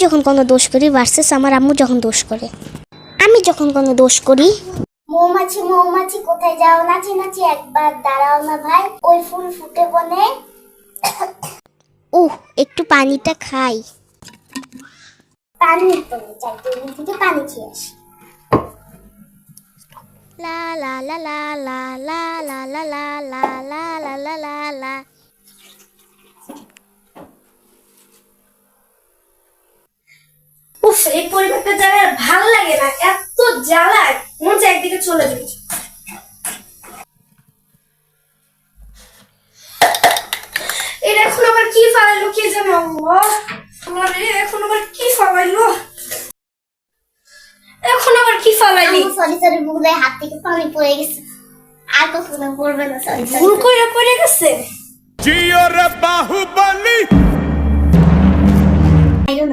যখন কোনো দোষ করি ভার্সেস আমার আম্মু যখন দোষ করে। আমি যখন কোনো দোষ করি, মৌমাছি মৌমাছি কোথায় যাও, নাচি নাচি একবার দাঁড়াও না ভাই, ওই ফুল ফুটে বনে। একটু পানিটা খাই। পানি তো চাই, তুমি থেকে পানি খেয়ে আসি। লা লা লা লা লা লা লা লা লা লা লা লা লা লা লা। উফ, এই পরিবারটা জায়গায় ভালো লাগে না, এত জ্বালায়, মন চায় একদিকে চলে যাই। এটা এখন আবার কি ফালাইলো কে জানে। আল্লাহ, আরে এখন আবার কি ফালাইলো, এখন আবার কি ফালাইলি? সরি সরি, বুঝলে হাত থেকে পানি পড়ে গেছে, আর কখনো পড়বে না। সরি ভুল কইরা পড়ে গেছে। जियो रे बाहुबली।